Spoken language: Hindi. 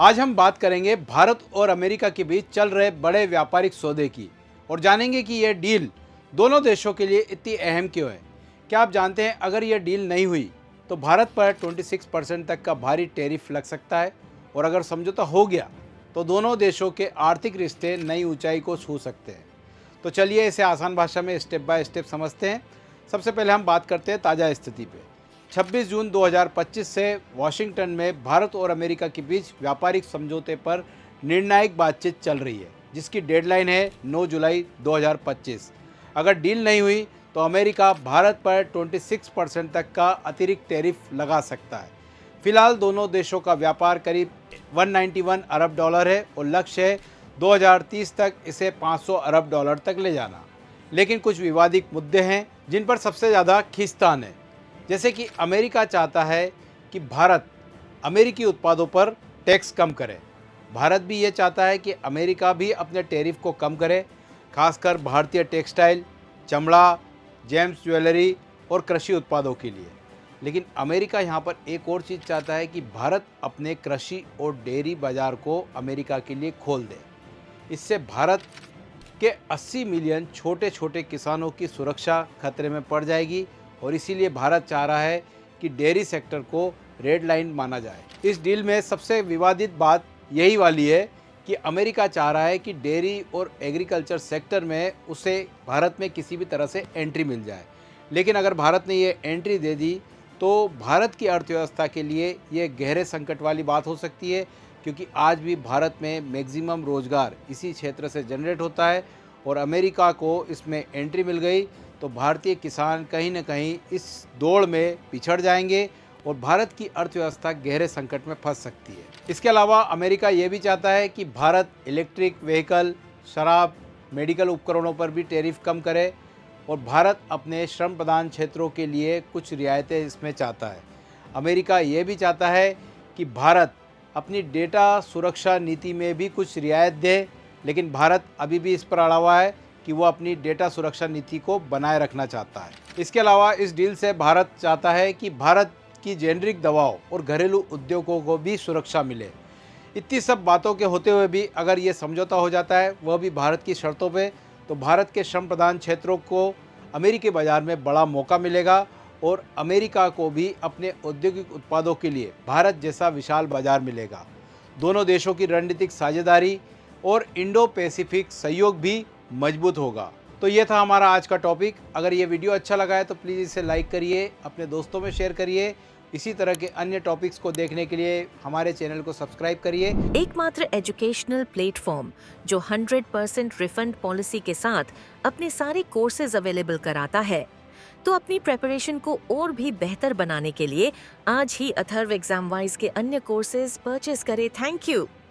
आज हम बात करेंगे भारत और अमेरिका के बीच चल रहे बड़े व्यापारिक सौदे की और जानेंगे कि यह डील दोनों देशों के लिए इतनी अहम क्यों है। क्या आप जानते हैं अगर यह डील नहीं हुई तो भारत पर 26% तक का भारी टैरिफ लग सकता है और अगर समझौता हो गया तो दोनों देशों के आर्थिक रिश्ते नई ऊंचाई को छू सकते हैं। तो चलिए इसे आसान भाषा में स्टेप बाय स्टेप समझते हैं। सबसे पहले हम बात करते हैं ताज़ा स्थिति पे। 26 जून 2025 से वाशिंगटन में भारत और अमेरिका के बीच व्यापारिक समझौते पर निर्णायक बातचीत चल रही है, जिसकी डेडलाइन है 9 जुलाई 2025। अगर डील नहीं हुई तो अमेरिका भारत पर 26% तक का अतिरिक्त टैरिफ लगा सकता है। फिलहाल दोनों देशों का व्यापार करीब 191 अरब डॉलर है और लक्ष्य है 2030 तक इसे 500 अरब डॉलर तक ले जाना। लेकिन कुछ विवादित मुद्दे हैं जिन पर सबसे ज़्यादा खींचतान है। जैसे कि अमेरिका चाहता है कि भारत अमेरिकी उत्पादों पर टैक्स कम करे। भारत भी ये चाहता है कि अमेरिका भी अपने टैरिफ को कम करे, खासकर भारतीय टेक्सटाइल, चमड़ा, जेम्स ज्वेलरी और कृषि उत्पादों के लिए। लेकिन अमेरिका यहाँ पर एक और चीज़ चाहता है कि भारत अपने कृषि और डेयरी बाज़ार को अमेरिका के लिए खोल दे। इससे भारत के 80 मिलियन छोटे छोटे किसानों की सुरक्षा खतरे में पड़ जाएगी और इसीलिए भारत चाह रहा है कि डेयरी सेक्टर को रेड लाइन माना जाए। इस डील में सबसे विवादित बात यही वाली है कि अमेरिका चाह रहा है कि डेयरी और एग्रीकल्चर सेक्टर में उसे भारत में किसी भी तरह से एंट्री मिल जाए। लेकिन अगर भारत ने ये एंट्री दे दी तो भारत की अर्थव्यवस्था के लिए ये गहरे संकट वाली बात हो सकती है, क्योंकि आज भी भारत में मैक्सिमम रोजगार इसी क्षेत्र से जनरेट होता है और अमेरिका को इसमें एंट्री मिल गई तो भारतीय किसान कहीं ना कहीं इस दौड़ में पिछड़ जाएंगे और भारत की अर्थव्यवस्था गहरे संकट में फंस सकती है। इसके अलावा अमेरिका ये भी चाहता है कि भारत इलेक्ट्रिक व्हीकल, शराब, मेडिकल उपकरणों पर भी टैरिफ कम करे और भारत अपने श्रम प्रधान क्षेत्रों के लिए कुछ रियायतें इसमें चाहता है। अमेरिका ये भी चाहता है कि भारत अपनी डेटा सुरक्षा नीति में भी कुछ रियायत दे, लेकिन भारत अभी भी इस पर अड़ा हुआ है कि वो अपनी डेटा सुरक्षा नीति को बनाए रखना चाहता है। इसके अलावा इस डील से भारत चाहता है कि भारत की जेनरिक दवाओं और घरेलू उद्योगों को भी सुरक्षा मिले। इतनी सब बातों के होते हुए भी अगर ये समझौता हो जाता है, वह भी भारत की शर्तों पे, तो भारत के श्रम प्रधान क्षेत्रों को अमेरिकी बाज़ार में बड़ा मौका मिलेगा और अमेरिका को भी अपने औद्योगिक उत्पादों के लिए भारत जैसा विशाल बाज़ार मिलेगा। दोनों देशों की रणनीतिक साझेदारी और इंडो पैसिफिक सहयोग भी मजबूत होगा। तो ये था हमारा आज का टॉपिक। अगर ये वीडियो अच्छा लगा है तो प्लीज़ इसे लाइक करिए, अपने दोस्तों में शेयर करिए। इसी तरह के अन्य टॉपिक्स को देखने के लिए हमारे चैनल को सब्सक्राइब करिए। एकमात्र एजुकेशनल प्लेटफॉर्म जो 100% रिफंड पॉलिसी के साथ अपने सारे कोर्सेज अवेलेबल कराता है। तो अपनी प्रेपरेशन को और भी बेहतर बनाने के लिए आज ही अथर्व एग्जाम वाइज के अन्य कोर्सेज परचेज करें। Thank you.